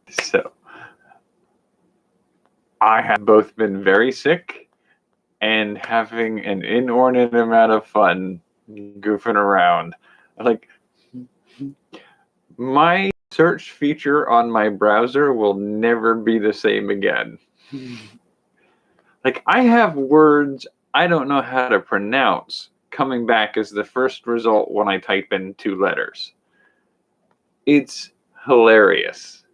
So I have both been very sick and having an inordinate amount of fun goofing around. Like, my search feature on my browser will never be the same again. Like, I have words I don't know how to pronounce coming back as the first result when I type in 2 letters. It's hilarious.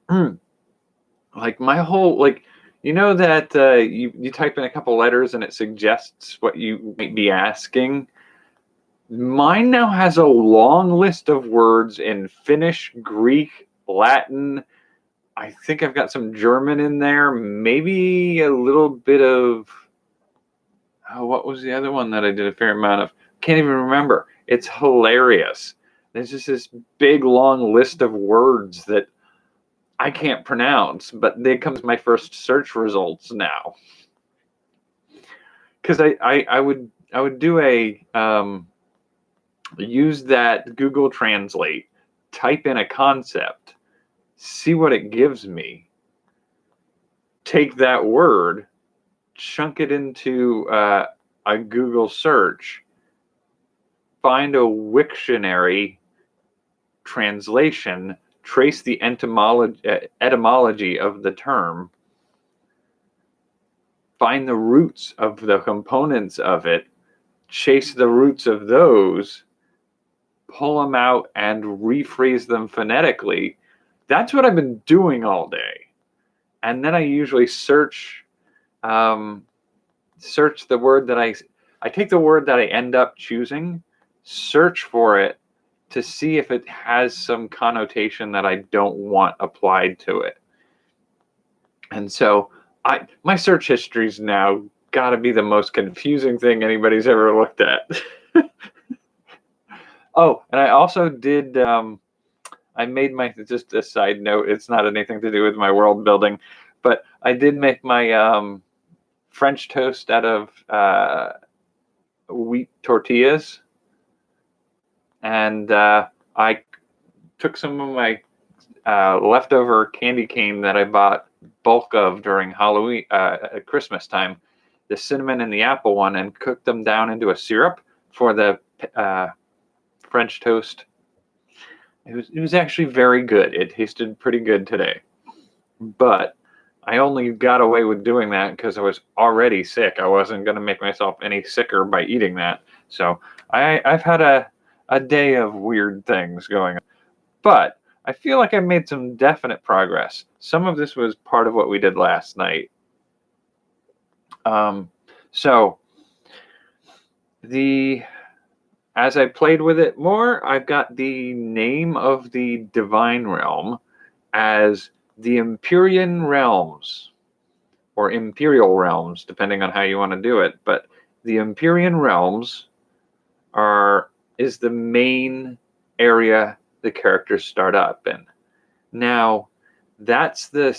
Like, my whole, like, you know that you type in a couple letters and it suggests what you might be asking? Mine now has a long list of words in Finnish, Greek, Latin. I think I've got some German in there, maybe a little bit of, oh, what was the other one that I did a fair amount of? Can't even remember. It's hilarious. There's just this big long list of words that I can't pronounce, but they come as my first search results now. Because I would do a use that Google Translate, type in a concept, see what it gives me, take that word, chunk it into a Google search, find a Wiktionary translation, trace the etymology of the term, find the roots of the components of it, chase the roots of those, pull them out and rephrase them phonetically. That's what I've been doing all day. And then I usually search the word that I take the word that I end up choosing, search for it to see if it has some connotation that I don't want applied to it. And so my search history's now got to be the most confusing thing anybody's ever looked at. Oh, and I also did, I made my, just a side note, it's not anything to do with my world building, but I did make my French toast out of wheat tortillas. And I took some of my leftover candy cane that I bought bulk of during Halloween, Christmas time, the cinnamon and the apple one, and cooked them down into a syrup for the French toast. It was actually very good. It tasted pretty good today. But I only got away with doing that because I was already sick. I wasn't going to make myself any sicker by eating that. So I've had a day of weird things going on. But I feel like I made some definite progress. Some of this was part of what we did last night. So as I played with it more, I've got the name of the divine realm as the Empyrean Realms, or Imperial Realms, depending on how you want to do it. But the Empyrean Realms is the main area the characters start up in. Now, that's the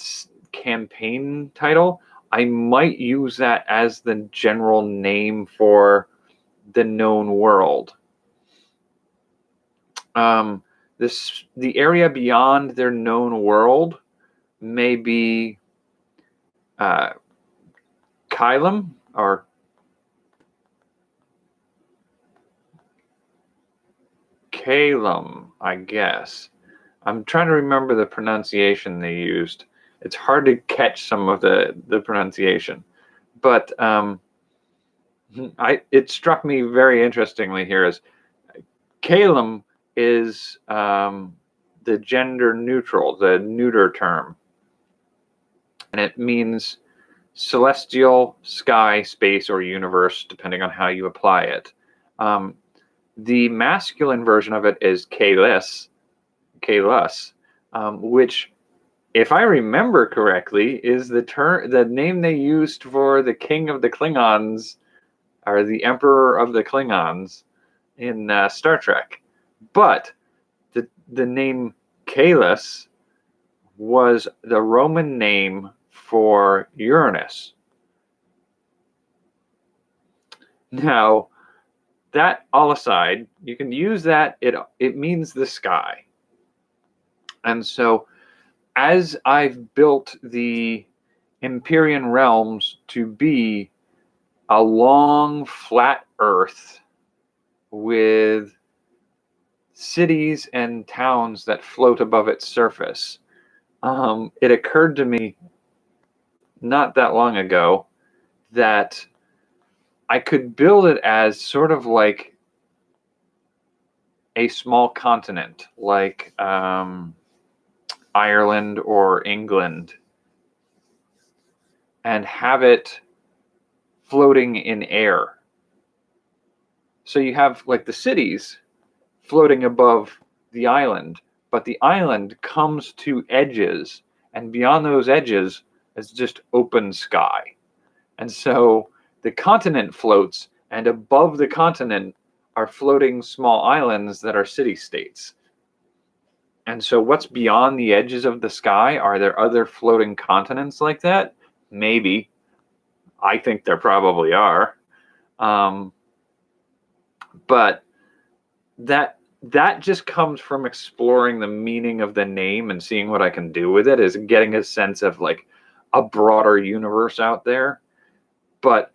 campaign title. I might use that as the general name for the known world. The area beyond their known world may be Kylum or Calum, I guess. I'm trying to remember the pronunciation they used. It's hard to catch some of the pronunciation, but it struck me very interestingly here as Calum is the gender neutral, the neuter term, and it means celestial, sky, space, or universe, depending on how you apply it. The masculine version of it is Kalis, which, if I remember correctly, is the name they used for the king of the Klingons, or the emperor of the Klingons in Star Trek. But the name Kalis was the Roman name for Uranus. Now, that all aside, you can use that. It means the sky. And so as I've built the Empyrean realms to be a long flat earth with cities and towns that float above its surface, it occurred to me not that long ago that I could build it as sort of like a small continent, like Ireland or England, and have it floating in air. So you have like the cities floating above the island, but the island comes to edges, and beyond those edges is just open sky. And so the continent floats, and above the continent are floating small islands that are city-states. And so what's beyond the edges of the sky? Are there other floating continents like that? Maybe. I think there probably are. But that just comes from exploring the meaning of the name and seeing what I can do with it, is getting a sense of like a broader universe out there. But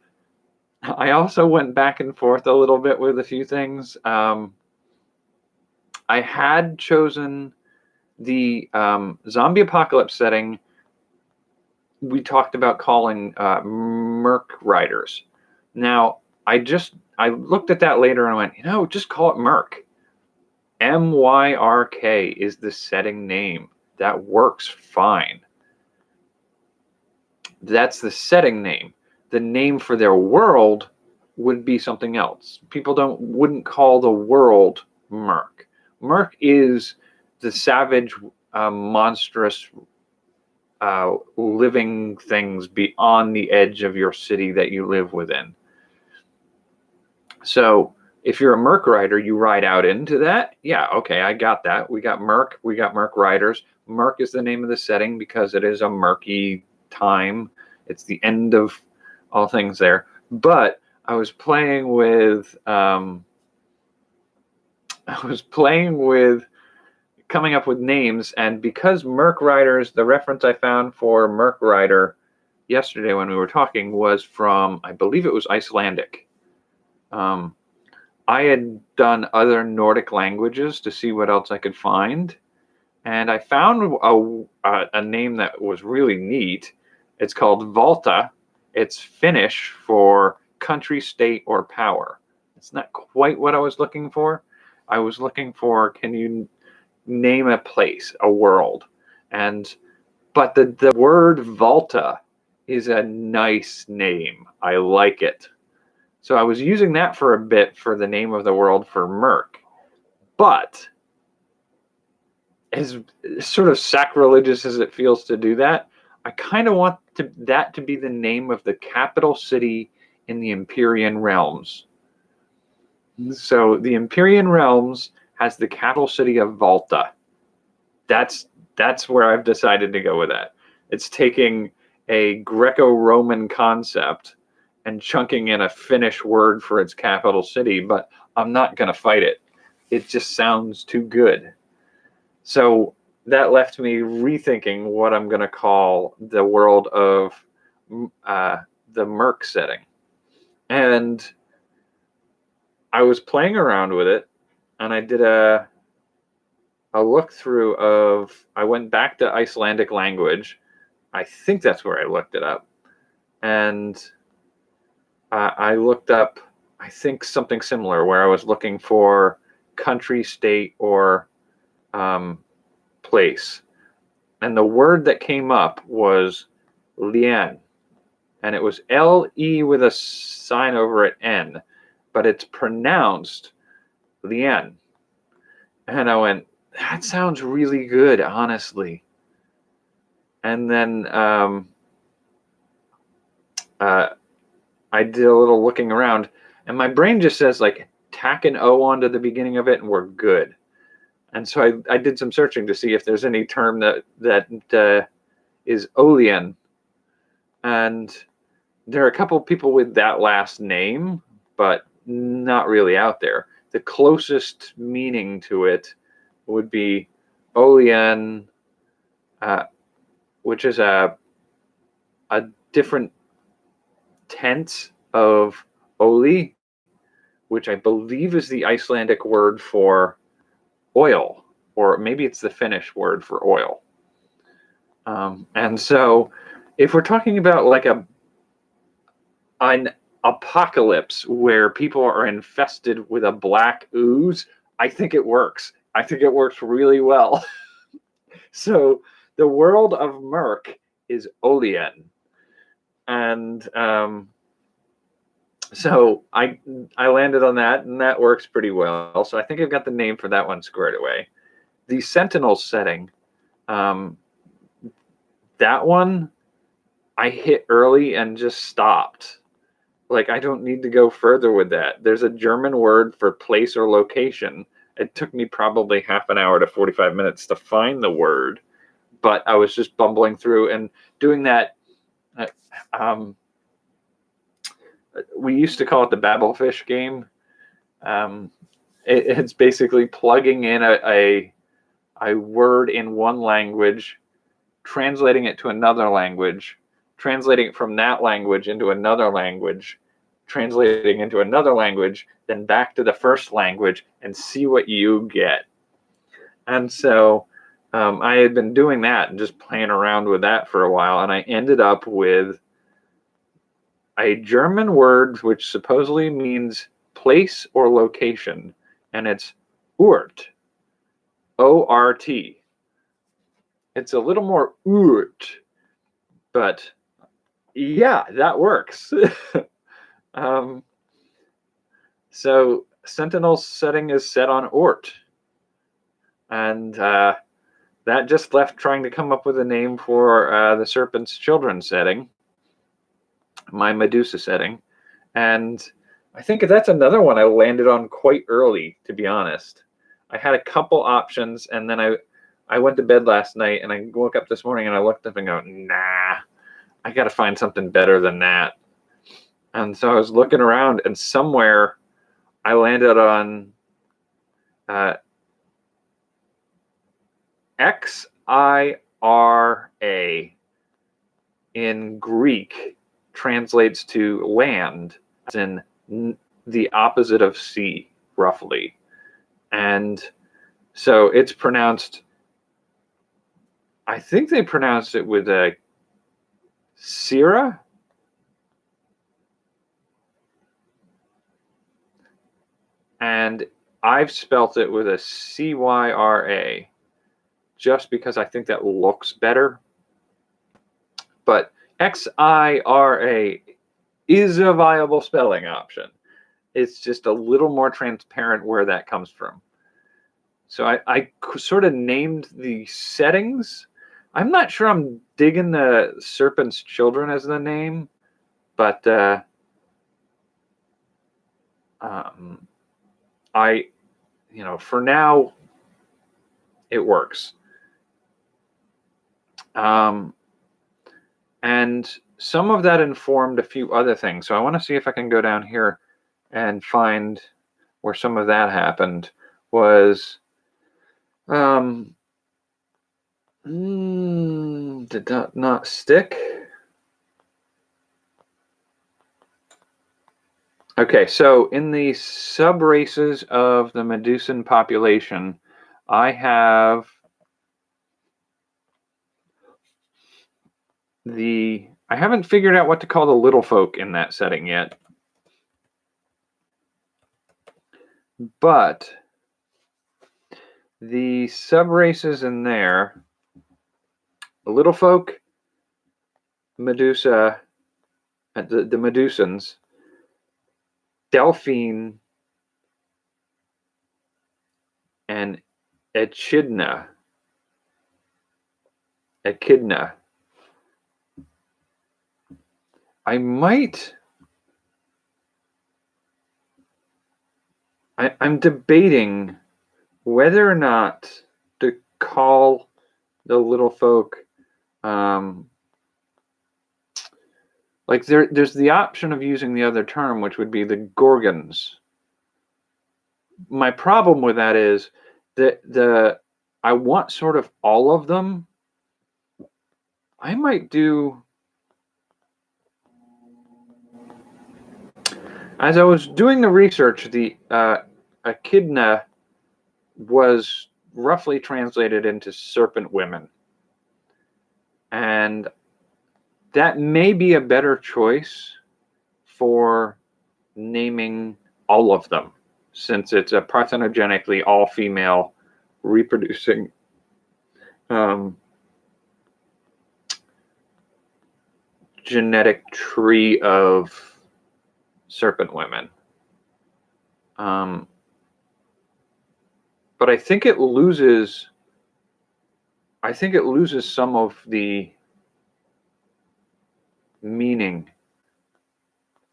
I also went back and forth a little bit with a few things. I had chosen the zombie apocalypse setting. We talked about calling Merc Riders. Now, I looked at that later and I went, just call it Merc. MYRK is the setting name. That works fine. That's the setting name. The name for their world would be something else. People wouldn't call the world Merc. Merc is the savage, monstrous, living things beyond the edge of your city that you live within. So if you're a Merc rider, you ride out into that. Yeah, okay, I got that. We got Merc riders. Merc is the name of the setting because it is a murky time. It's the end of all things there. But I was playing with coming up with names, and because Merc Riders, the reference I found for Merc Rider yesterday when we were talking was from, I believe it was Icelandic. I had done other Nordic languages to see what else I could find, and I found a name that was really neat. It's called Valta. It's Finnish for country, state, or power. It's not quite what I was looking for. I was looking for, can you name a place, a world? But the word Valta is a nice name. I like it. So I was using that for a bit for the name of the world for Merc. But as sort of sacrilegious as it feels to do that, I kind of want that to be the name of the capital city in the Empyrean realms. So the Empyrean realms has the capital city of Valta. That's where I've decided to go with that. It's taking a Greco-Roman concept and chunking in a Finnish word for its capital city, but I'm not going to fight it. It just sounds too good. So that left me rethinking what I'm going to call the world of the Merc setting. And I was playing around with it, and I did a look through of, I went back to Icelandic language. I think that's where I looked it up. And I looked up, I think, something similar, where I was looking for country, state, or place. And the word that came up was Lien. And it was L-E with a sign over it, N. But it's pronounced Lien. And I went, that sounds really good, honestly. And then I did a little looking around, and my brain just says, like, tack an O onto the beginning of it and we're good. And so I did some searching to see if there's any term that is Olean. And there are a couple people with that last name, but not really out there. The closest meaning to it would be Olean, which is a different tense of Oli, which I believe is the Icelandic word for oil, or maybe it's the Finnish word for oil. And so if we're talking about like an apocalypse where people are infested with a black ooze, I think it works. I think it works really well. So the world of Merc is Olien. And so I landed on that, and that works pretty well. So I think I've got the name for that one squared away. The Sentinel setting, that one I hit early and just stopped. Like, I don't need to go further with that. There's a German word for place or location. It took me probably half an hour to 45 minutes to find the word, but I was just bumbling through and doing that. We used to call it the Babelfish game. It's basically plugging in a word in one language, translating it to another language, translating it from that language into another language, translating into another language, then back to the first language, and see what you get. And so I had been doing that and just playing around with that for a while, and I ended up with a German word which supposedly means place or location, and it's Ort, O-R-T. It's a little more Urt, but yeah, that works. So Sentinel's setting is set on Ort, and that just left trying to come up with a name for the Serpent's Children setting, my Medusa setting. And I think that's another one I landed on quite early, to be honest. I had a couple options, and then I went to bed last night, and I woke up this morning, and I looked up and go, nah, I got to find something better than that. And so I was looking around, and somewhere I landed on Xira in Greek translates to land, as in the opposite of sea, roughly. And so it's pronounced, I think they pronounced it with a Syrah. And I've spelt it with a Cyra, just because I think that looks better. But Xira is a viable spelling option. It's just a little more transparent where that comes from. So I sort of named the settings. I'm not sure I'm digging the Serpent's Children as the name, but for now, it works. And some of that informed a few other things. So I want to see if I can go down here and find where some of that happened. Was did that not stick? Okay, so in the sub-races of the Medusan population, I haven't figured out what to call the little folk in that setting yet. But the sub-races in there, the little folk, Medusa, the Medusans, Delphine, and Echidna. I'm debating whether or not to call the little folk, like there's the option of using the other term, which would be the Gorgons. My problem with that is that I want sort of all of them. I might do, as I was doing the research, the echidna was roughly translated into serpent women. And that may be a better choice for naming all of them, since it's a parthenogenically all-female reproducing genetic tree of serpent women. But I think it loses some of the meaning,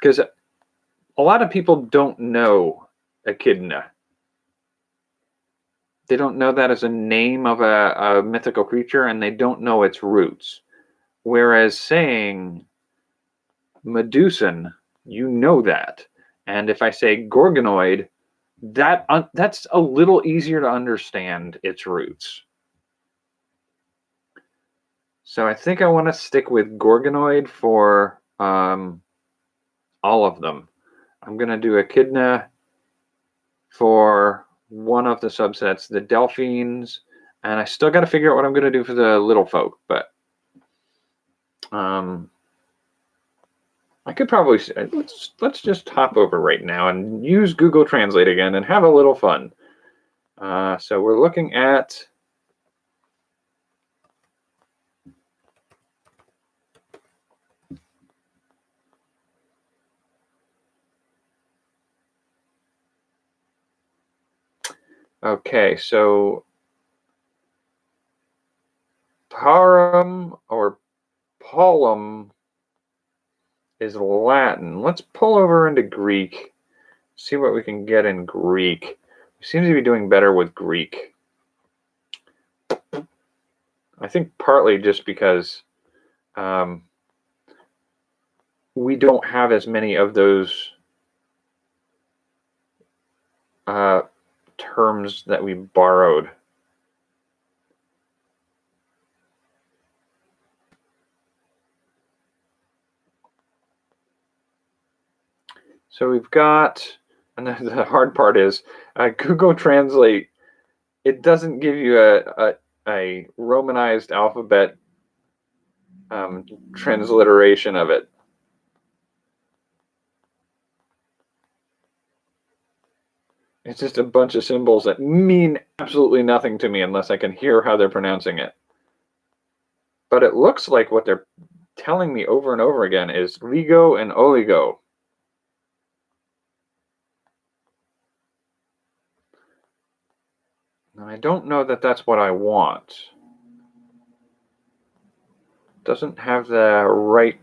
because a lot of people don't know echidna. They don't know that as a name of a mythical creature, and they don't know its roots. Whereas saying Medusan, you know that. And if I say Gorgonoid, that's a little easier to understand its roots. So I think I want to stick with Gorgonoid for all of them. I'm going to do Echidna for one of the subsets, the Delphines, and I still got to figure out what I'm going to do for the little folk, but I could probably let's just hop over right now and use Google Translate again and have a little fun. So we're looking at okay, so parum or polum is Latin. Let's pull over into Greek, see what we can get in Greek. We seem to be doing better with Greek. I think partly just because we don't have as many of those terms that we borrowed. So we've got, and the hard part is Google Translate, it doesn't give you a Romanized alphabet transliteration of it. It's just a bunch of symbols that mean absolutely nothing to me unless I can hear how they're pronouncing it. But it looks like what they're telling me over and over again is LIGO and oligo. And I don't know that that's what I want. Doesn't have the right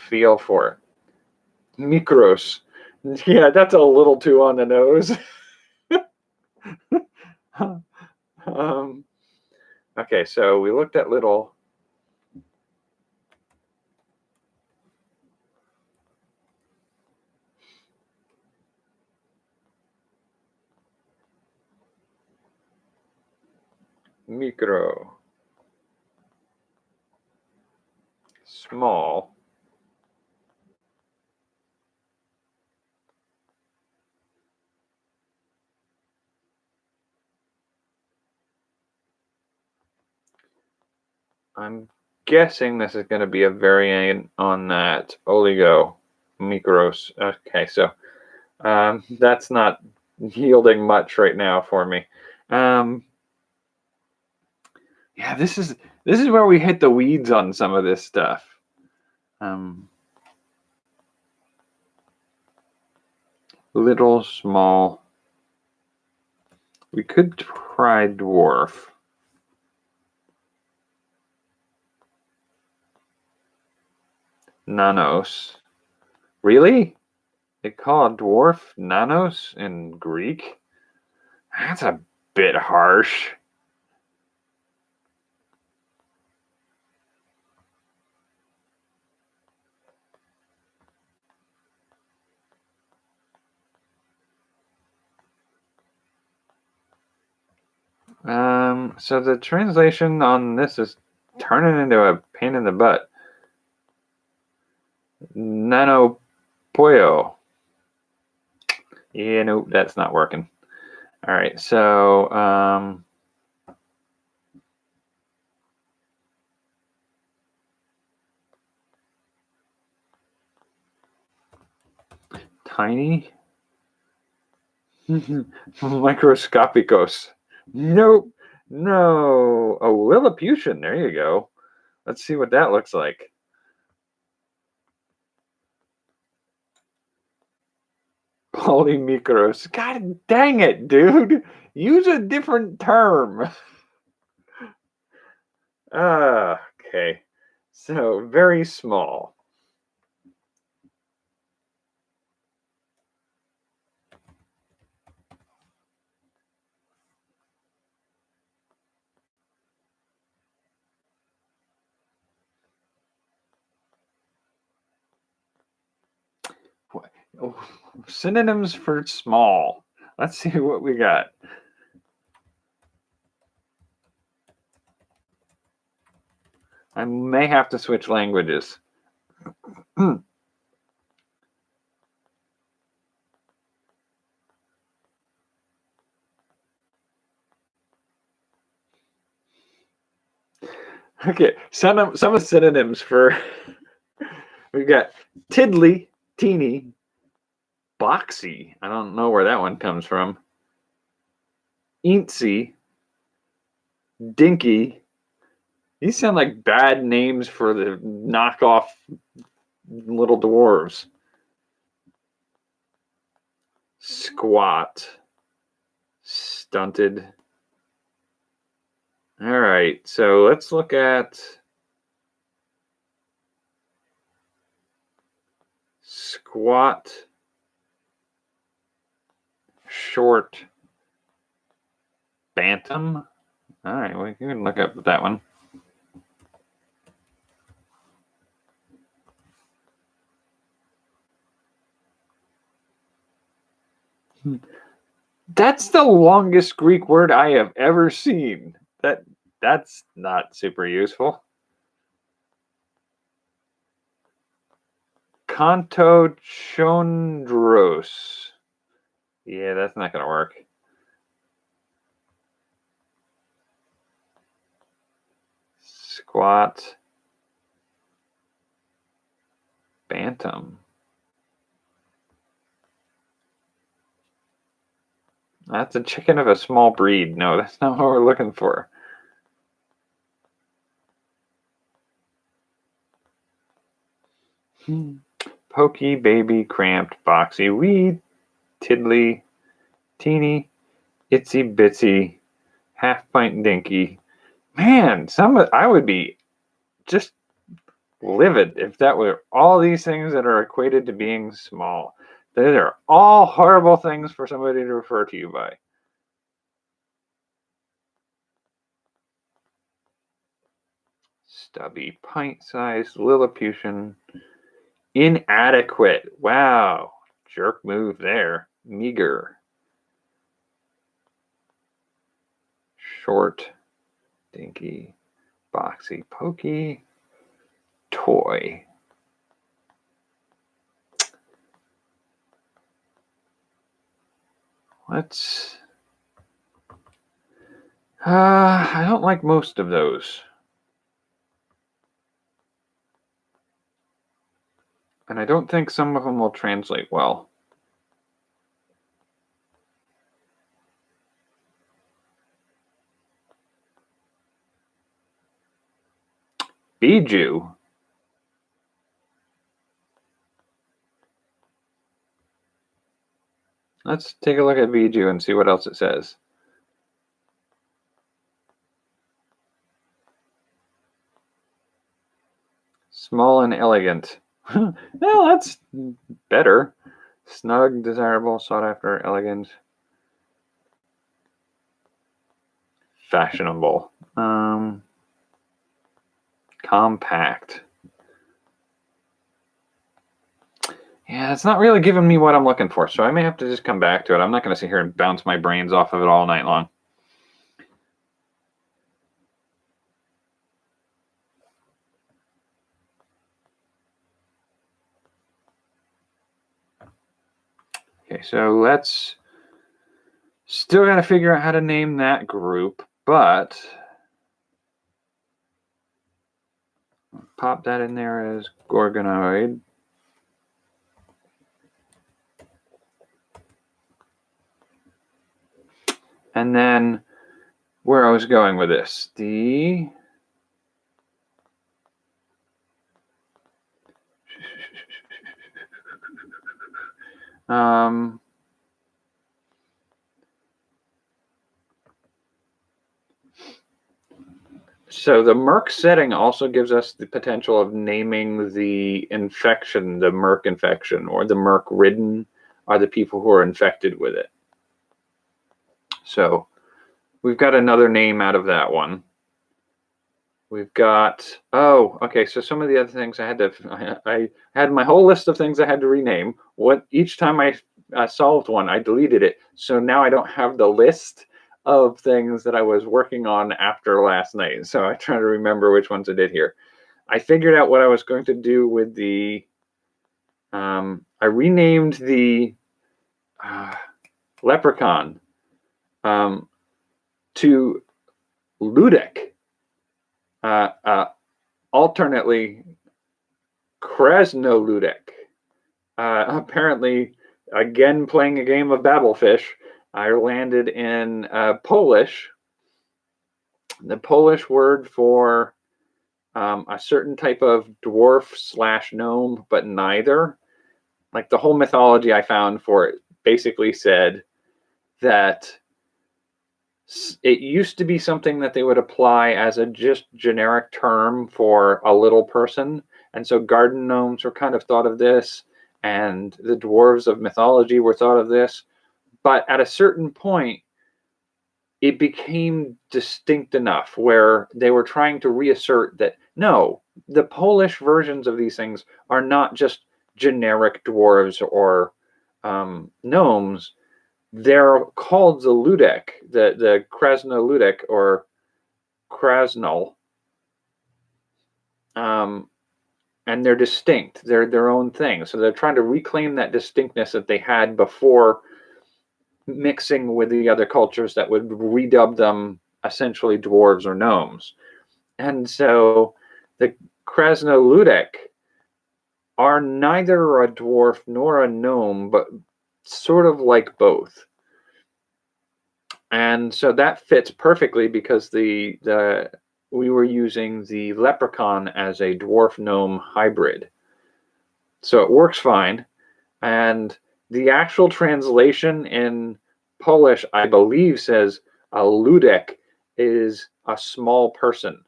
feel for it. Mikros. Yeah, that's a little too on the nose. Okay, so we looked at little. Micro. Small. I'm guessing this is going to be a variant on that oligo, micros. Okay, so that's not yielding much right now for me. Yeah, this is where we hit the weeds on some of this stuff. Little, small. We could try dwarf. Nanos. Really? They call a dwarf nanos in Greek? That's a bit harsh. So the translation on this is turning into a pain in the butt. Nanopoyo. Yeah, nope, that's not working. All right, so tiny. Microscopicos. Nope. No. Oh, Lilliputian. There you go. Let's see what that looks like. Polymicros. God dang it, dude. Use a different term. Okay. So, very small. Oh, synonyms for small. Let's see what we got. I may have to switch languages. Okay, some synonyms for we've got tiddly, teeny, boxy. I don't know where that one comes from. Eensy, dinky. These sound like bad names for the knockoff little dwarves. Squat, stunted. All right, so let's look at squat, short, bantam. All right, we can look up that one. That's the longest Greek word I have ever seen. That's not super useful. Contochondros. Yeah, that's not going to work. Squat. Bantam. That's a chicken of a small breed. No, that's not what we're looking for. Pokey, baby, cramped, boxy, wee, tiddly, teeny, itsy bitsy, half pint dinky. Man, I would be just livid if that were all these things that are equated to being small. Those are all horrible things for somebody to refer to you by. Stubby, pint-sized, Lilliputian, inadequate. Wow, jerk move there. Meager, short, dinky, boxy, pokey, toy. Let's. I don't like most of those. And I don't think some of them will translate well. Bijou. Let's take a look at Bijou and see what else it says. Small and elegant. Well, that's better. Snug, desirable, sought after, elegant, fashionable, compact. Yeah, it's not really giving me what I'm looking for, so I may have to just come back to it. I'm not going to sit here and bounce my brains off of it all night long. Okay, so let's still got to figure out how to name that group, but pop that in there as Gorgonoid. And then where I was going with this, so the Merck setting also gives us the potential of naming the infection, the Merck infection, or the Merck ridden are the people who are infected with it. So we've got another name out of that one. We've got, oh, okay, so some of the other things I had my whole list of things I had to rename. Each time I solved one, I deleted it. So now I don't have the list of things that I was working on after last night. So I try to remember which ones I did here. I figured out what I was going to do with the, I renamed the leprechaun to Ludic. Alternately, Krasnoludic. Apparently, again playing a game of Babelfish, I landed in Polish. The Polish word for a certain type of dwarf/gnome, but neither. Like the whole mythology I found for it basically said that it used to be something that they would apply as a just generic term for a little person. And so garden gnomes were kind of thought of this, and the dwarves of mythology were thought of this. But at a certain point, it became distinct enough where they were trying to reassert that, no, the Polish versions of these things are not just generic dwarves or gnomes. They're called the Ludek, the Krasnoludek or Krasnol, and they're distinct. They're their own thing. So they're trying to reclaim that distinctness that they had before mixing with the other cultures that would redub them essentially dwarves or gnomes. And so the Krasnoludek are neither a dwarf nor a gnome, but sort of like both. And so that fits perfectly because we were using the leprechaun as a dwarf gnome hybrid. So it works fine. And the actual translation in Polish, I believe, says a ludek is a small person.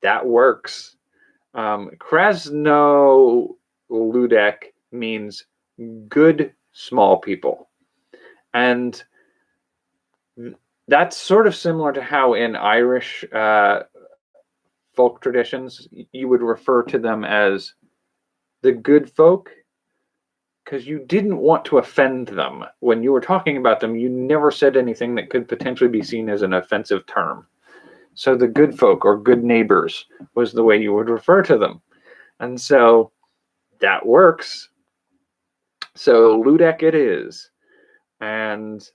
That works. Krasnoludek means good small people. And that's sort of similar to how in Irish folk traditions, you would refer to them as the good folk, because you didn't want to offend them. When you were talking about them, you never said anything that could potentially be seen as an offensive term. So the good folk or good neighbors was the way you would refer to them. And so that works. So Ludek it is. And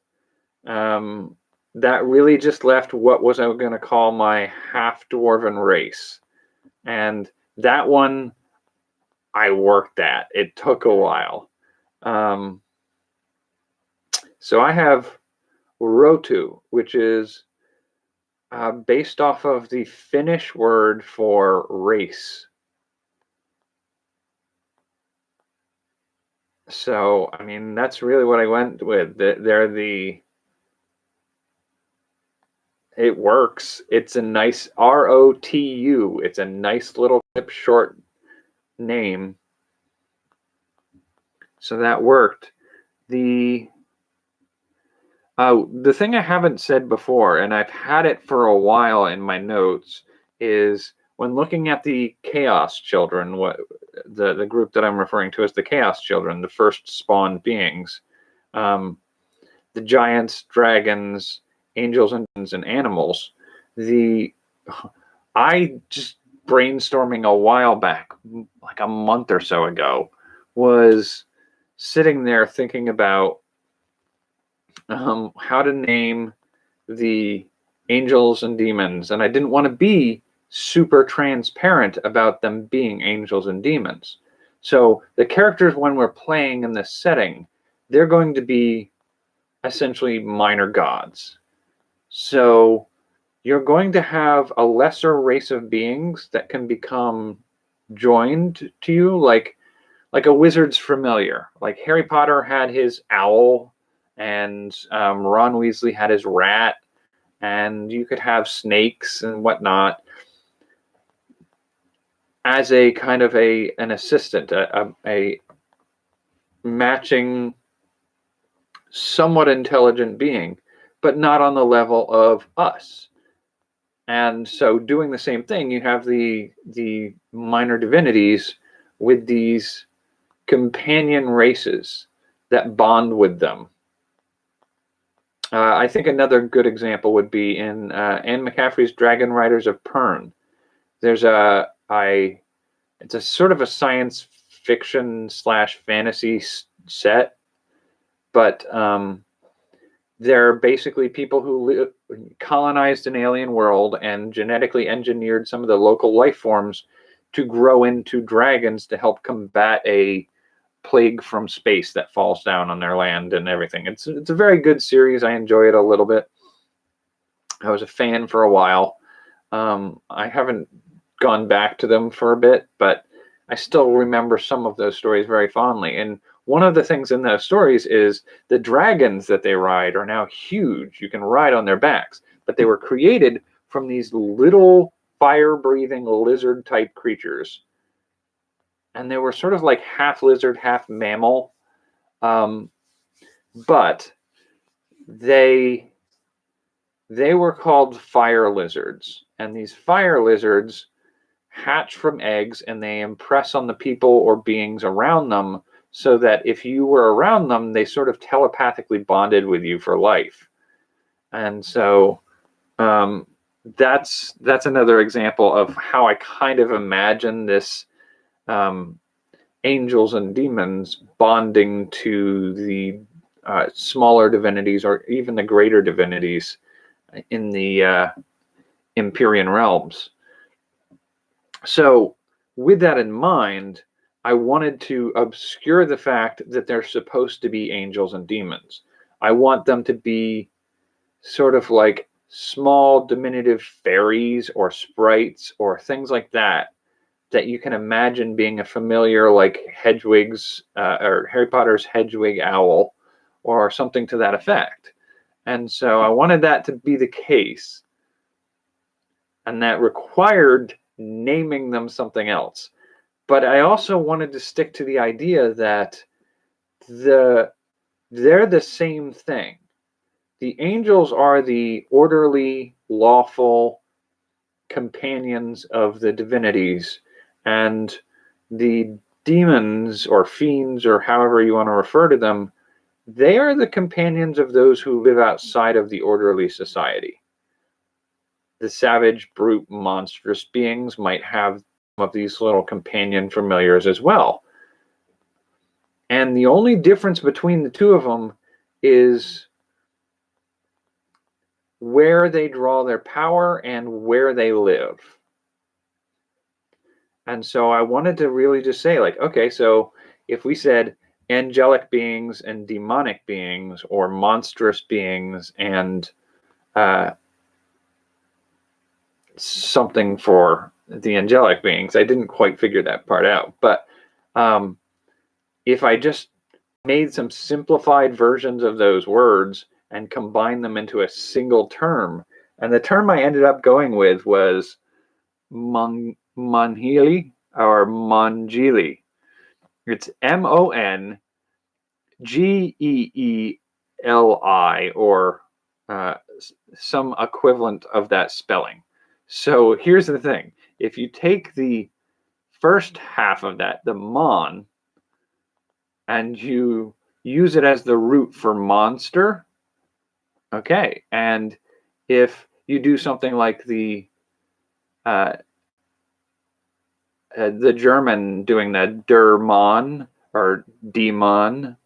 that really just left what was I going to call my half-dwarven race. And that one I worked at. It took a while. So I have Rotu, which is based off of the Finnish word for race. So, I mean, that's really what I went with. It works. It's a nice ROTU. It's a nice little clip short name. So that worked. The thing I haven't said before, and I've had it for a while in my notes, is when looking at the Chaos Children, the group that I'm referring to as the Chaos Children, the first spawned beings, the giants, dragons, angels, and animals. I just brainstorming a while back, like a month or so ago, was sitting there thinking about how to name the angels and demons, and I didn't want to be super transparent about them being angels and demons. So the characters, when we're playing in this setting, they're going to be essentially minor gods. So you're going to have a lesser race of beings that can become joined to you, like a wizard's familiar. Like Harry Potter had his owl, and Ron Weasley had his rat, and you could have snakes and whatnot as a kind of an assistant, a matching, somewhat intelligent being, but not on the level of us. And so doing the same thing, you have the minor divinities with these companion races that bond with them. I think another good example would be in Anne McCaffrey's Dragon Riders of Pern. There's it's a sort of a science fiction / fantasy set, but they're basically people who colonized an alien world and genetically engineered some of the local life forms to grow into dragons to help combat a plague from space that falls down on their land and everything. It's a very good series. I enjoy it a little bit. I was a fan for a while. I haven't gone back to them for a bit, but I still remember some of those stories very fondly. And one of the things in those stories is the dragons that they ride are now huge. You can ride on their backs, but they were created from these little fire-breathing lizard-type creatures. And they were sort of like half lizard, half mammal. But they were called fire lizards. And these fire lizards hatch from eggs, and they impress on the people or beings around them, so that if you were around them, they sort of telepathically bonded with you for life. And so that's another example of how I kind of imagine this angels and demons bonding to the smaller divinities or even the greater divinities in the Empyrean realms. So with that in mind, I wanted to obscure the fact that they're supposed to be angels and demons. I want them to be sort of like small diminutive fairies or sprites or things like that you can imagine being a familiar, like Hedwig's or Harry Potter's Hedwig owl or something to that effect. And so I wanted that to be the case. And that required naming them something else. But I also wanted to stick to the idea that they're the same thing. The angels are the orderly, lawful companions of the divinities, and the demons or fiends, or however you want to refer to them, they are the companions of those who live outside of the orderly society. The savage, brute, monstrous beings might have some of these little companion familiars as well. And the only difference between the two of them is where they draw their power and where they live. And so I wanted to really just say, like, okay, so if we said angelic beings and demonic beings, or monstrous beings and something for the angelic beings, I didn't quite figure that part out. But if I just made some simplified versions of those words and combined them into a single term, and the term I ended up going with was Monheeli or Mongili. It's Mongeeli, or some equivalent of that spelling. So here's the thing. If you take the first half of that, the mon, and you use it as the root for monster, okay. And if you do something like the German doing the der Mann, or demon.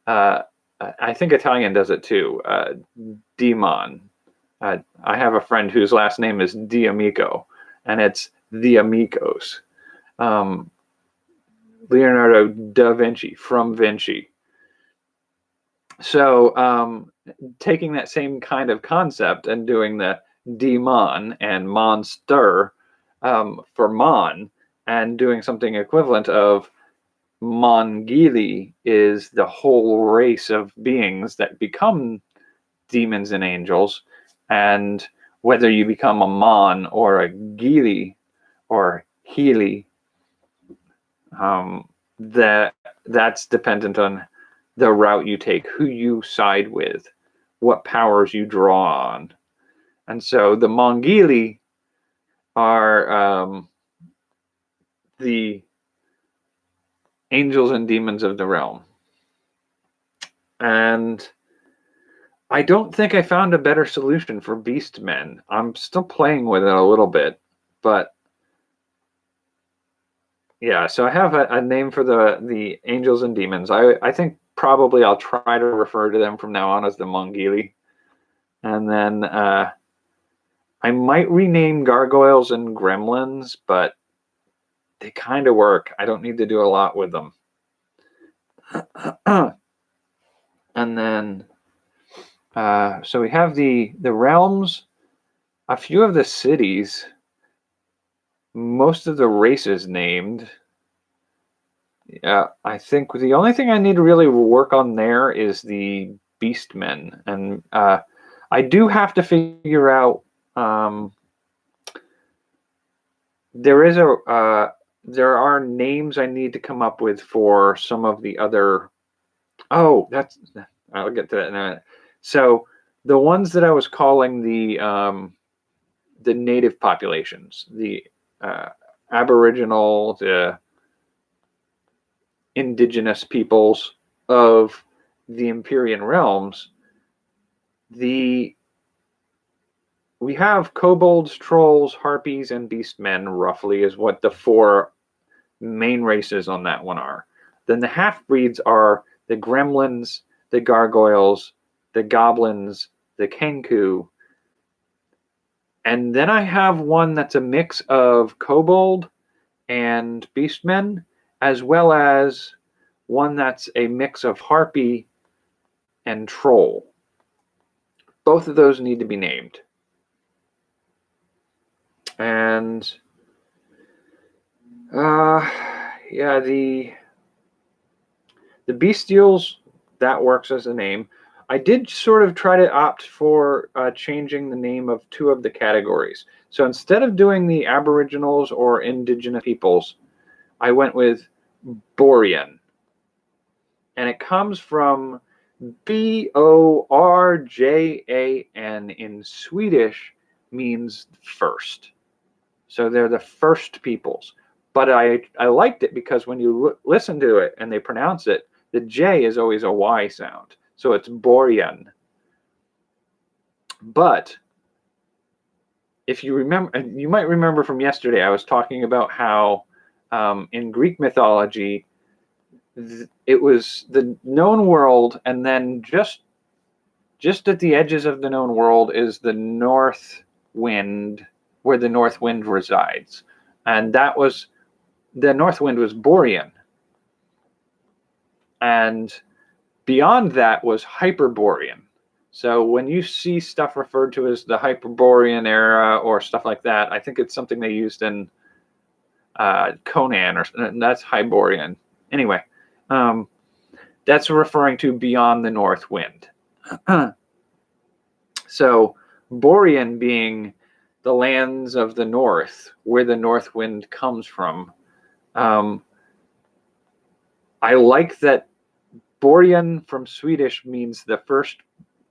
I think Italian does it too. Demon. I have a friend whose last name is D'Amico, and it's the Amigos. Leonardo da Vinci, from Vinci. So taking that same kind of concept and doing the demon and monster for mon, and doing something equivalent of Mongili is the whole race of beings that become demons and angels, and whether you become a mon or a gili or healy, that's dependent on the route you take, who you side with, what powers you draw on. And so the Mongili are the angels and demons of the realm. And I don't think I found a better solution for Beastmen. I'm still playing with it a little bit, but yeah, so I have a name for the angels and demons. I think probably I'll try to refer to them from now on as the Mongili. And then I might rename gargoyles and gremlins, but they kind of work. I don't need to do a lot with them. And then, so we have the realms, a few of the cities, most of the races named. Yeah, I think the only thing I need to really work on there is the Beastmen. And I do have to figure out, there are names I need to come up with for some of the other. Oh, I'll get to that in a minute. So the ones that I was calling the native populations, the Aboriginal, the indigenous peoples of the Empyrean realms, we have kobolds, trolls, harpies, and beastmen, roughly, is what the four main races on that one are. Then the half-breeds are the gremlins, the gargoyles, the goblins, the kenku. And then I have one that's a mix of kobold and beastmen, as well as one that's a mix of harpy and troll. Both of those need to be named. And yeah, the bestials, that works as a name. I did sort of try to opt for changing the name of two of the categories. So instead of doing the Aboriginals or indigenous peoples, I went with Borjan. And it comes from Borjan in Swedish, means first. So they're the first peoples. But I liked it because when you listen to it and they pronounce it, the J is always a Y sound. So it's Borjan. But if you remember, you might remember from yesterday, I was talking about how in Greek mythology, it was the known world, and then just at the edges of the known world is the north wind, where the north wind resides. And that was, the north wind was Borjan. And beyond that was Hyperborean. So when you see stuff referred to as the Hyperborean era or stuff like that, I think it's something they used in Conan, and that's Hyperborean. Anyway, that's referring to beyond the north wind. So Borean being the lands of the north, where the north wind comes from. I like that Borjan from Swedish means the first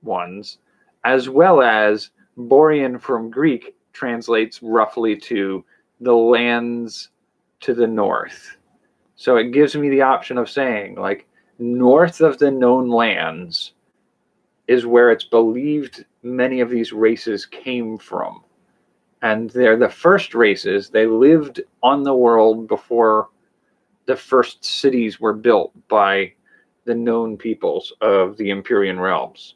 ones, as well as Borean from Greek translates roughly to the lands to the north. So it gives me the option of saying, like, north of the known lands is where it's believed many of these races came from. And they're the first races. They lived on the world before the first cities were built by the known peoples of the Empyrean realms.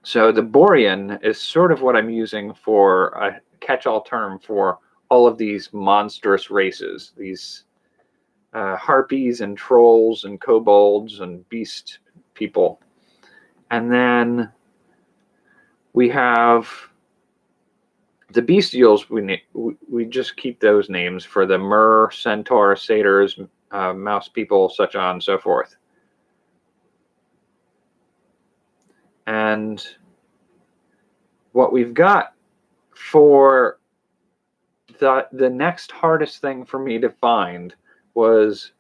So the Borean is sort of what I'm using for a catch-all term for all of these monstrous races, these harpies and trolls and kobolds and beast people. And then we have the bestials. We just keep those names for the mer, centaur, satyrs, mouse people, such on and so forth. And what we've got for the next hardest thing for me to find was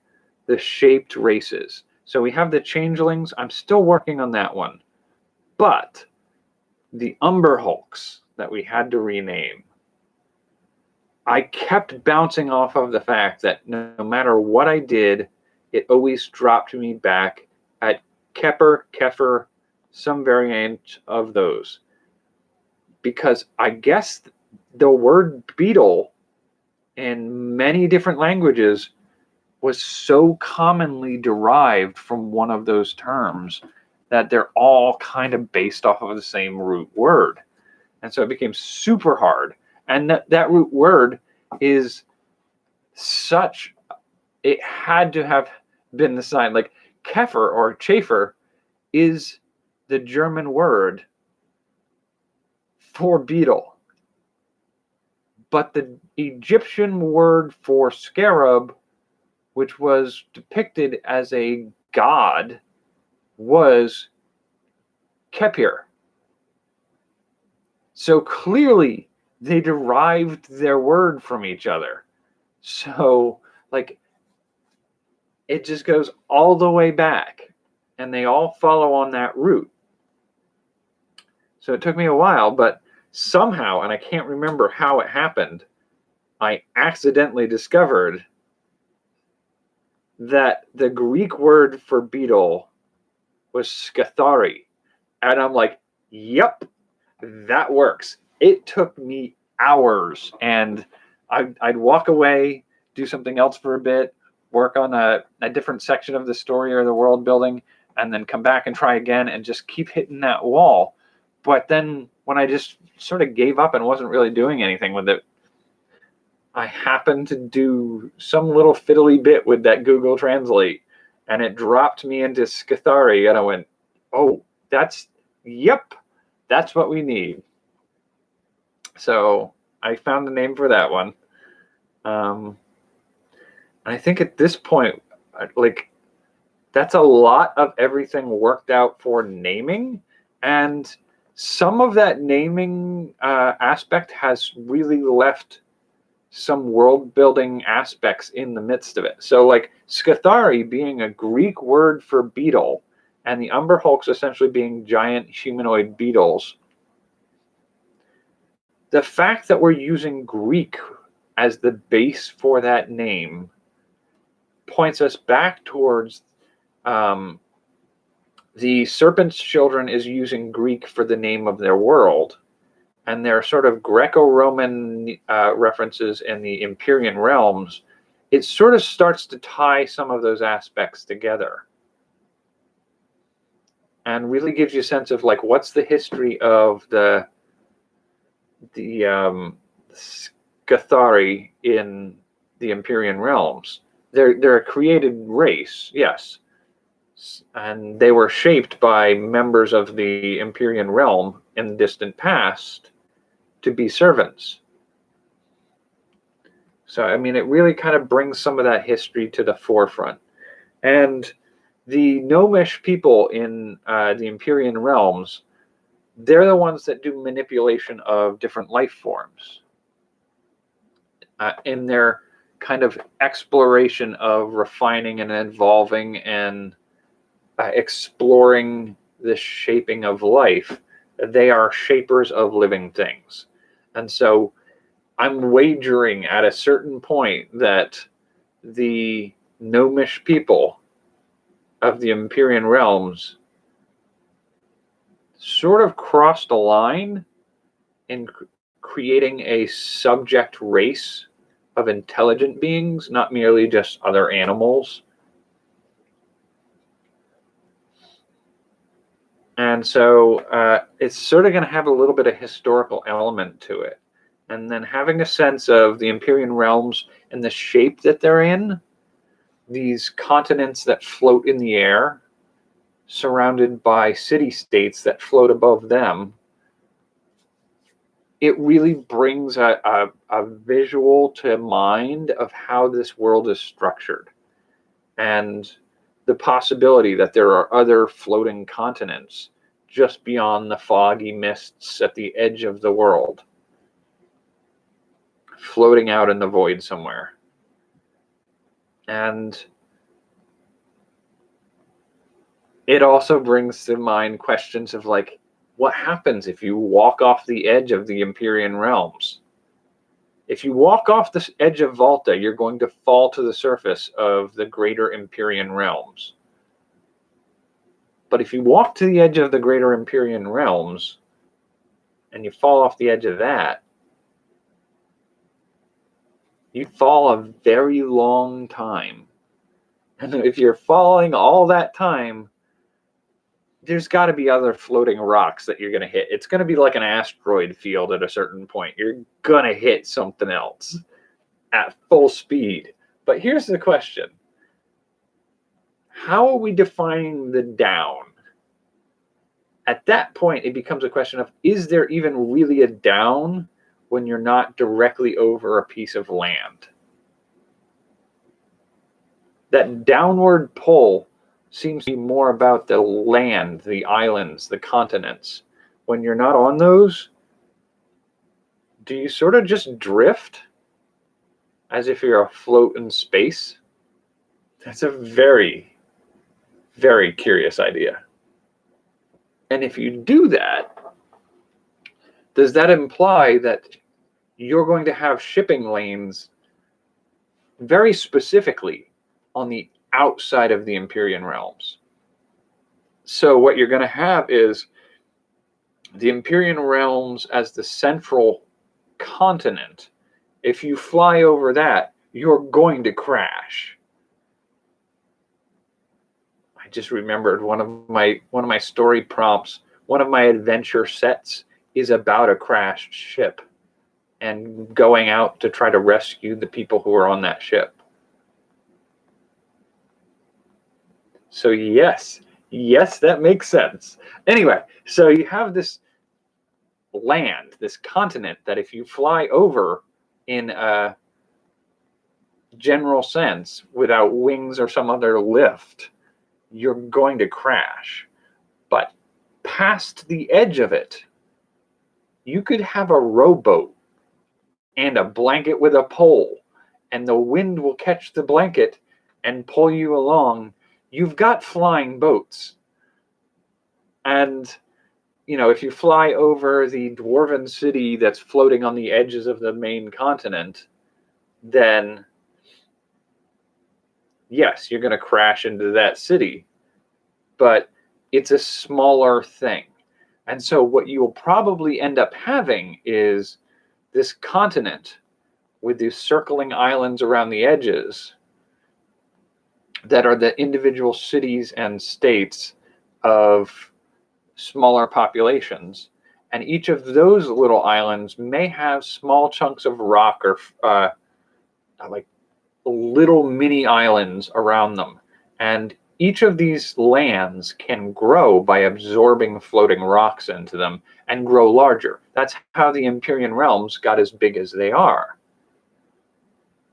the shaped races. So we have the changelings. I'm still working on that one. But the Umber Hulks that we had to rename, I kept bouncing off of the fact that no matter what I did, it always dropped me back at Kepper, Keffer, some variant of those. Because I guess the word beetle in many different languages was so commonly derived from one of those terms that they're all kind of based off of the same root word. And so it became super hard. And that root word is such, it had to have been the sign. Like Keffer or Chafer is the German word for beetle. But the Egyptian word for scarab, which was depicted as a god, was Kepir. So clearly they derived their word from each other. So like it just goes all the way back and they all follow on that route. So it took me a while, but somehow, and I can't remember how it happened, I accidentally discovered that the Greek word for beetle was scathari. And I'm like, yep, that works. It took me hours, and I'd walk away, do something else for a bit, work on a different section of the story or the world building, and then come back and try again and just keep hitting that wall. But then when I just sort of gave up and wasn't really doing anything with it, I happened to do some little fiddly bit with that Google Translate, and it dropped me into Scathari, and I went, oh, yep, that's what we need. So I found a name for that one. And I think at this point, like, that's a lot of everything worked out for naming. And some of that naming aspect has really left some world building aspects in the midst of it. So like Scathari being a Greek word for beetle and the Umber Hulks essentially being giant humanoid beetles. The fact that we're using Greek as the base for that name points us back towards the Serpent's Children is using Greek for the name of their world. And their sort of Greco-Roman references in the Empyrean realms, it sort of starts to tie some of those aspects together. And really gives you a sense of like, what's the history of the Scathari in the Empyrean realms. They're a created race, yes. And they were shaped by members of the Empyrean realm in the distant past to be servants. So, I mean, it really kind of brings some of that history to the forefront. And the Gnomish people in the Empyrean realms, they're the ones that do manipulation of different life forms in their kind of exploration of refining and evolving and exploring the shaping of life. They are shapers of living things. And so I'm wagering at a certain point that the Gnomish people of the Empyrean realms sort of crossed a line in creating a subject race of intelligent beings, not merely just other animals. And so it's sort of going to have a little bit of historical element to it. And then having a sense of the Empyrean realms and the shape that they're in, these continents that float in the air, surrounded by city-states that float above them, it really brings a visual to mind of how this world is structured, and the possibility that there are other floating continents just beyond the foggy mists at the edge of the world, floating out in the void somewhere. And it also brings to mind questions of like, what happens if you walk off the edge of the Empyrean realms? If you walk off the edge of Volta, you're going to fall to the surface of the greater Empyrean realms. But if you walk to the edge of the greater Empyrean realms and you fall off the edge of that, you fall a very long time. And if you're falling all that time, there's got to be other floating rocks that you're going to hit. It's going to be like an asteroid field at a certain point. You're going to hit something else at full speed. But here's the question. How are we defining the down? At that point, it becomes a question of, is there even really a down when you're not directly over a piece of land? That downward pull seems to be more about the land, the islands, the continents. When you're not on those, do you sort of just drift as if you're afloat in space? That's a very, very curious idea. And if you do that, does that imply that you're going to have shipping lanes very specifically on the outside of the Empyrean realms? So what you're going to have is the Empyrean realms as the central continent. If you fly over that, you're going to crash. I just remembered one of my story prompts, one of my adventure sets is about a crashed ship and going out to try to rescue the people who are on that ship. So yes, that makes sense. Anyway, so you have this land, this continent that if you fly over in a general sense without wings or some other lift, you're going to crash. But past the edge of it, you could have a rowboat and a blanket with a pole, and the wind will catch the blanket and pull you along. You've got flying boats. And, you know, if you fly over the dwarven city that's floating on the edges of the main continent, then yes, you're going to crash into that city. But it's a smaller thing. And so what you will probably end up having is this continent with these circling islands around the edges that are the individual cities and states of smaller populations. And each of those little islands may have small chunks of rock or like little mini islands around them. And each of these lands can grow by absorbing floating rocks into them and grow larger. That's how the Empyrean realms got as big as they are.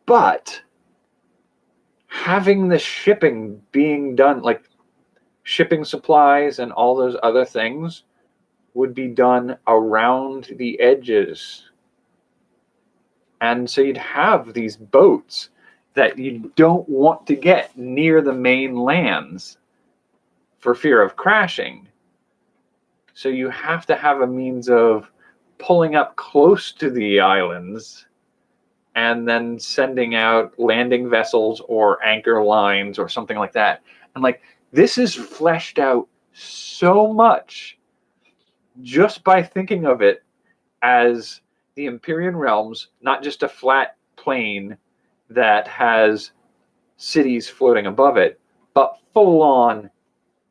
But having the shipping being done, like shipping supplies and all those other things, would be done around the edges. And so you'd have these boats that you don't want to get near the main lands for fear of crashing. So you have to have a means of pulling up close to the islands and then sending out landing vessels or anchor lines or something like that. And like, this is fleshed out so much just by thinking of it as the Empyrean realms, not just a flat plane that has cities floating above it, but full on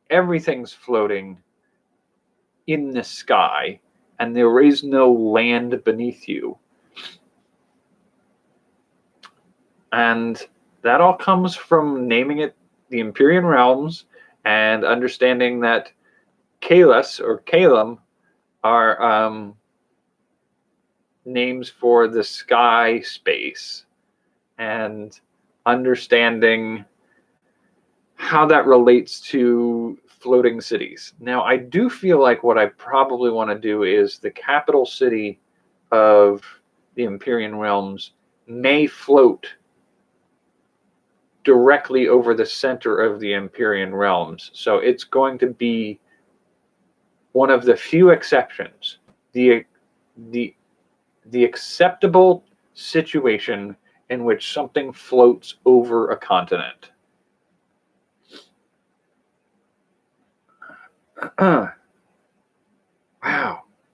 everything's floating in the sky and there is no land beneath you. And that all comes from naming it the Empyrean Realms and understanding that Kalis or Kalem are names for the sky space, and understanding how that relates to floating cities. Now, I do feel like what I probably want to do is the capital city of the Empyrean Realms may float directly over the center of the Empyrean Realms. So it's going to be one of the few exceptions, the acceptable situation in which something floats over a continent. Wow.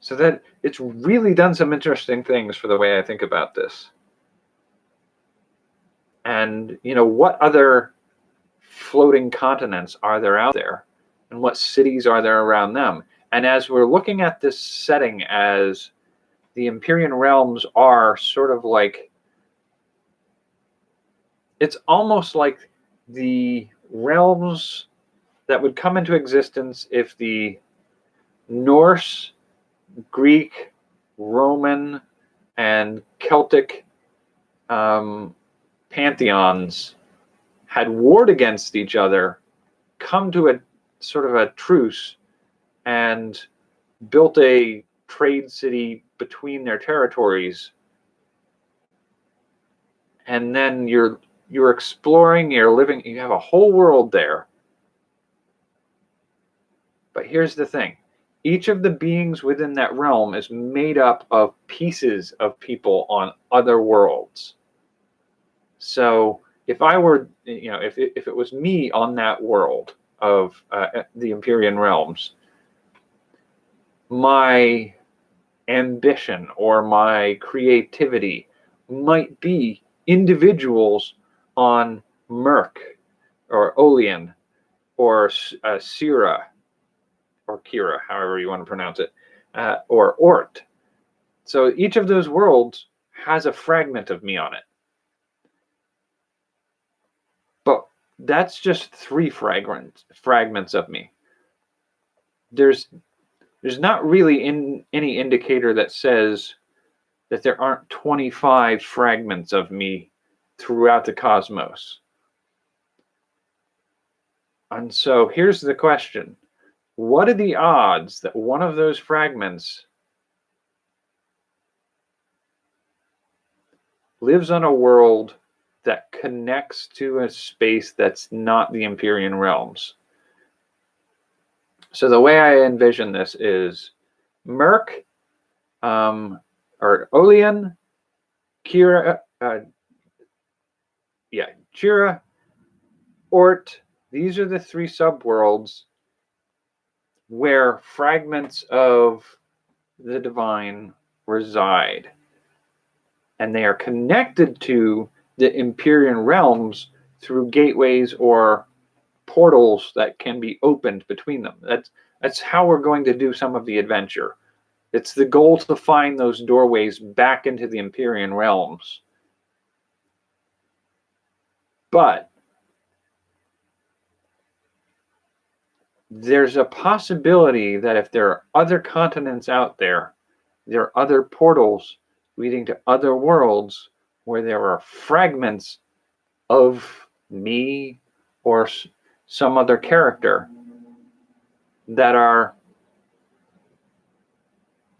So that it's really done some interesting things for the way I think about this. And, what other floating continents are there out there? And what cities are there around them? And as we're looking at this setting as the Empyrean Realms are sort of like, it's almost like the realms that would come into existence if the Norse, Greek, Roman, and Celtic pantheons had warred against each other, come to a sort of a truce, and built a trade city between their territories. And then you're exploring, you're living, you have a whole world there. But here's the thing. Each of the beings within that realm is made up of pieces of people on other worlds. So if I were, if it was me on that world of the Empyrean Realms, my ambition or my creativity might be individuals on Merk or Olean or Sira or Kira, however you want to pronounce it, or Ort. So each of those worlds has a fragment of me on it. But that's just 3 fragments of me. There's not really any indicator that says that there aren't 25 fragments of me throughout the cosmos. And so here's the question. What are the odds that one of those fragments lives on a world that connects to a space that's not the Empyrean Realms? So the way I envision this is Merk, or Olean, Kira, Chira, Ort. These are the 3 subworlds where fragments of the divine reside. And they are connected to the Empyrean Realms through gateways or portals that can be opened between them. That's how we're going to do some of the adventure. It's the goal to find those doorways back into the Empyrean Realms. But there's a possibility that if there are other continents out there, there are other portals leading to other worlds where there are fragments of me or some other character that are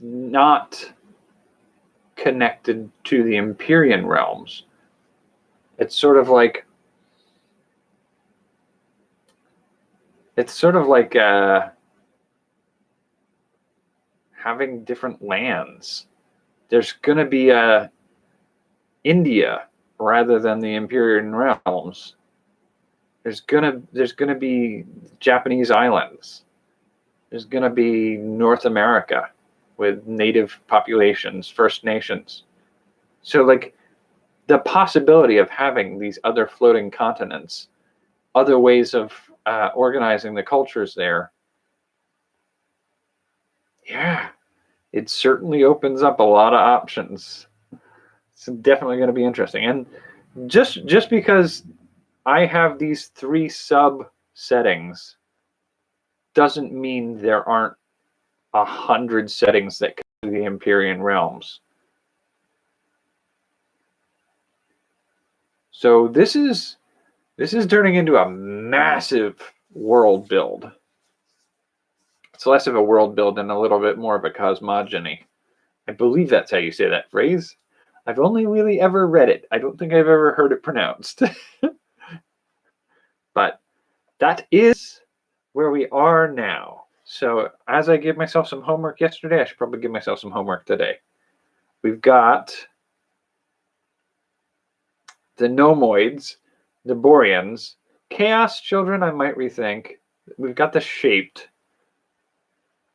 not connected to the Empyrean Realms. It's sort of like having different lands. There's going to be India rather than the Empyrean Realms. There's gonna be Japanese islands. There's gonna be North America with native populations, First Nations. So like the possibility of having these other floating continents, other ways of organizing the cultures there, yeah, it certainly opens up a lot of options. It's definitely going to be interesting. And just because I have these 3 sub settings doesn't mean there aren't 100 settings that could be the Empyrean realms. So this is turning into a massive world build. It's less of a world build and a little bit more of a cosmogony. I believe that's how you say that phrase. I've only really ever read it. I don't think I've ever heard it pronounced. But that is where we are now. So as I gave myself some homework yesterday, I should probably give myself some homework today. We've got the Nomoids, the Boreans, Chaos Children, I might rethink. We've got the Shaped,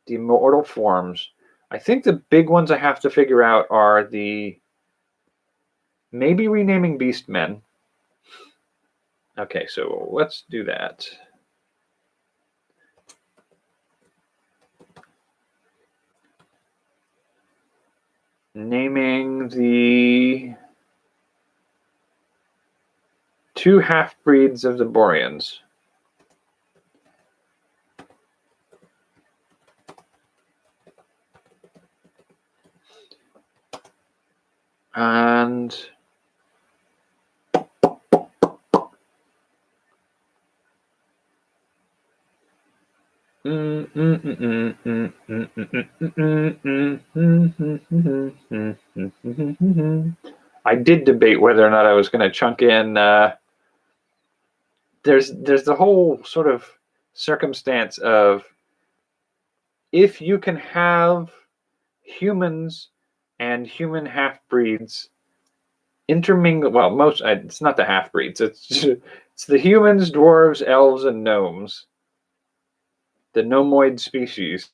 the Immortal Forms. I think the big ones I have to figure out are the maybe renaming Beastmen. Okay, so let's do that. Naming the 2 half-breeds of the Boreans. And I did debate whether or not I was going to chunk in. There's the whole sort of circumstance of if you can have humans and human half-breeds intermingle. Well, most it's not the half-breeds. It's the humans, dwarves, elves, and gnomes. The Nomoid species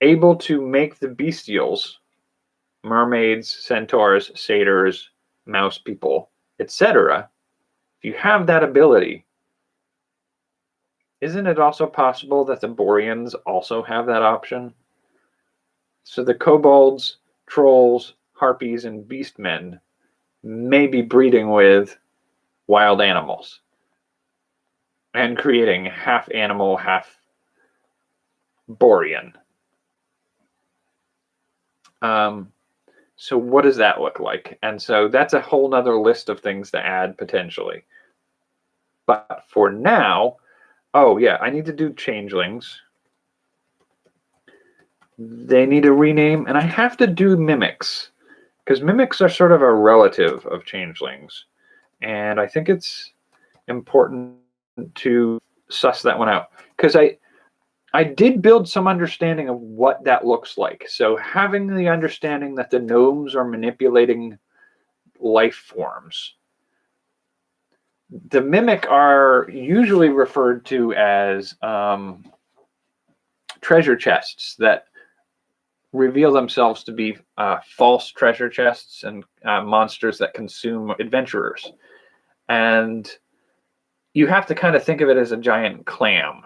able to make the bestials, mermaids, centaurs, satyrs, mouse people, etc. If you have that ability, isn't it also possible that the Boreans also have that option? So the kobolds, trolls, harpies, and beastmen may be breeding with wild animals and creating half animal, half Borean. So what does that look like? And so that's a whole nother list of things to add potentially. But for now, oh yeah, I need to do changelings. They need a rename, and I have to do mimics, because mimics are sort of a relative of changelings. And I think it's important to suss that one out, because I did build some understanding of what that looks like. So having the understanding that the gnomes are manipulating life forms. The mimic are usually referred to as treasure chests that reveal themselves to be false treasure chests and monsters that consume adventurers. And you have to kind of think of it as a giant clam.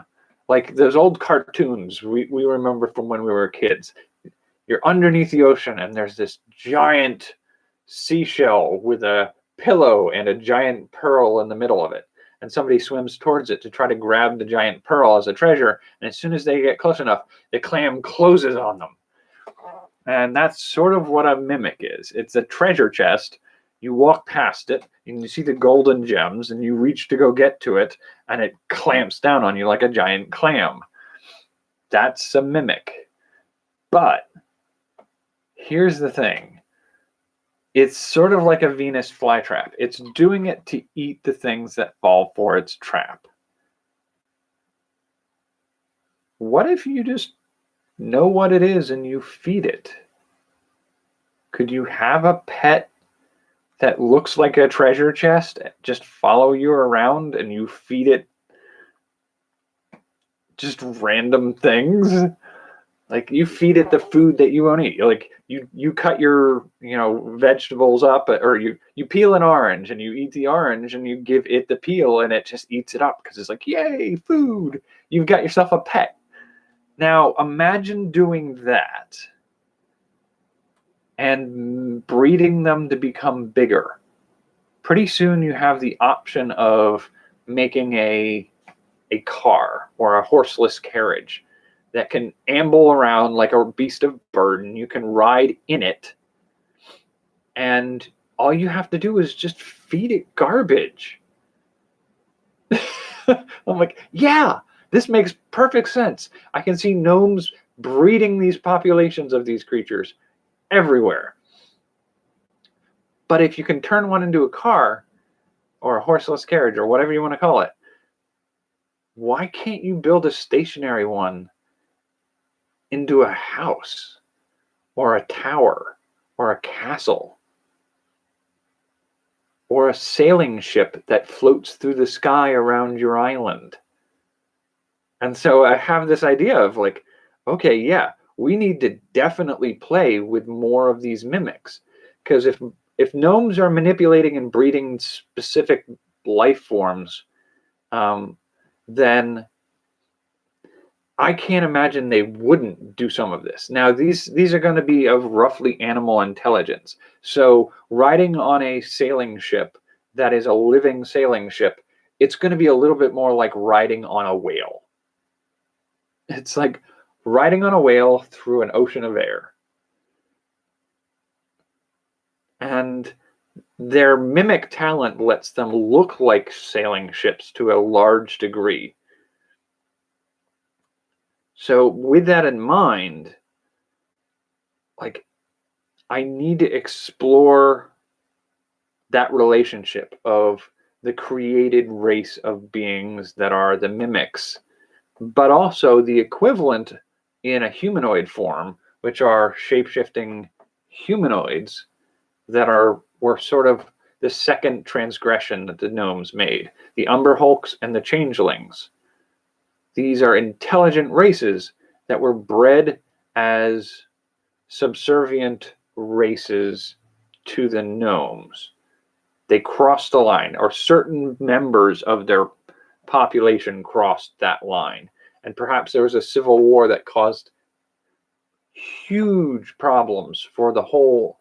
Like those old cartoons we remember from when we were kids. You're underneath the ocean and there's this giant seashell with a pillow and a giant pearl in the middle of it. And somebody swims towards it to try to grab the giant pearl as a treasure. And as soon as they get close enough, the clam closes on them. And that's sort of what a mimic is. It's a treasure chest. You walk past it and you see the golden gems and you reach to go get to it and it clamps down on you like a giant clam. That's a mimic. But here's the thing. It's sort of like a Venus flytrap. It's doing it to eat the things that fall for its trap. What if you just know what it is and you feed it? Could you have a pet that looks like a treasure chest just follow you around and you feed it just random things? Like you feed it the food that you won't eat. Like you cut your vegetables up, or you peel an orange and you eat the orange and you give it the peel and it just eats it up because it's like, yay, food. You've got yourself a pet. Now imagine doing that and breeding them to become bigger. Pretty soon you have the option of making a car or a horseless carriage that can amble around like a beast of burden. You can ride in it, and all you have to do is just feed it garbage. I'm like, yeah, this makes perfect sense. I can see gnomes breeding these populations of these creatures everywhere. But if you can turn one into a car or a horseless carriage or whatever you want to call it, why can't you build a stationary one into a house or a tower or a castle or a sailing ship that floats through the sky around your island? And so I have this idea of like, okay, yeah, we need to definitely play with more of these mimics, because if gnomes are manipulating and breeding specific life forms, then I can't imagine they wouldn't do some of this. Now, these are going to be of roughly animal intelligence. So riding on a sailing ship that is a living sailing ship, it's going to be a little bit more like riding on a whale. It's like riding on a whale through an ocean of air. And their mimic talent lets them look like sailing ships to a large degree. So with that in mind, like, I need to explore that relationship of the created race of beings that are the mimics, but also the equivalent in a humanoid form, which are shape-shifting humanoids that were sort of the second transgression that the gnomes made. The Umber Hulks and the Changelings. These are intelligent races that were bred as subservient races to the gnomes. They crossed the line, or certain members of their population crossed that line. And perhaps there was a civil war that caused huge problems for the whole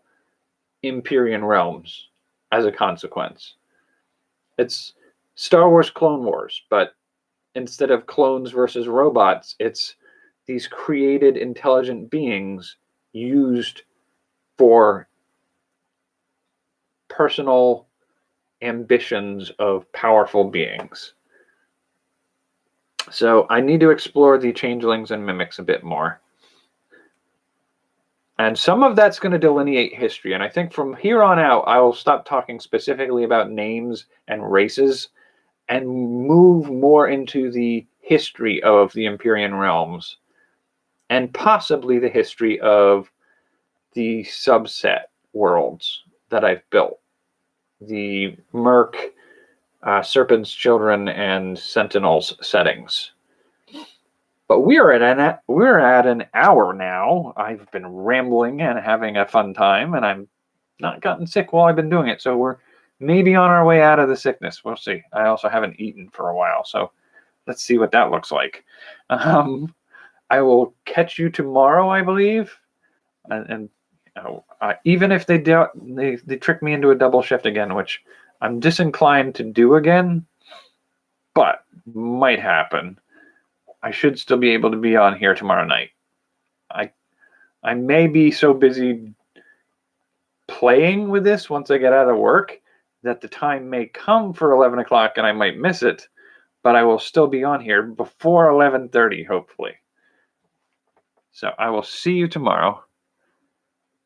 Empyrean realms as a consequence. It's Star Wars Clone Wars, but instead of clones versus robots, it's these created intelligent beings used for personal ambitions of powerful beings. So I need to explore the changelings and mimics a bit more. And some of that's going to delineate history. And I think from here on out, I will stop talking specifically about names and races and move more into the history of the Empyrean realms and possibly the history of the subset worlds that I've built. The Merc, Serpent's Children, and Sentinels settings. But we're at an hour now. I've been rambling and having a fun time, and I'm not gotten sick while I've been doing it. So we're maybe on our way out of the sickness. We'll see. I also haven't eaten for a while, so let's see what that looks like. I will catch you tomorrow, I believe, and even if they trick me into a double shift again, which I'm disinclined to do again, but might happen. I should still be able to be on here tomorrow night. I may be so busy playing with this once I get out of work that the time may come for 11 o'clock and I might miss it, but I will still be on here before 11:30, hopefully. So I will see you tomorrow.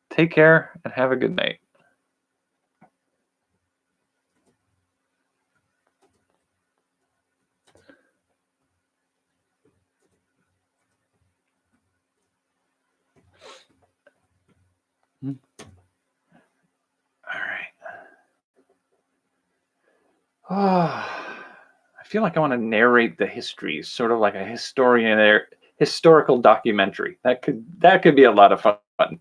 Take care and have a good night. All right. Oh, I feel like I want to narrate the histories, sort of like a historian historical documentary. That could be a lot of fun.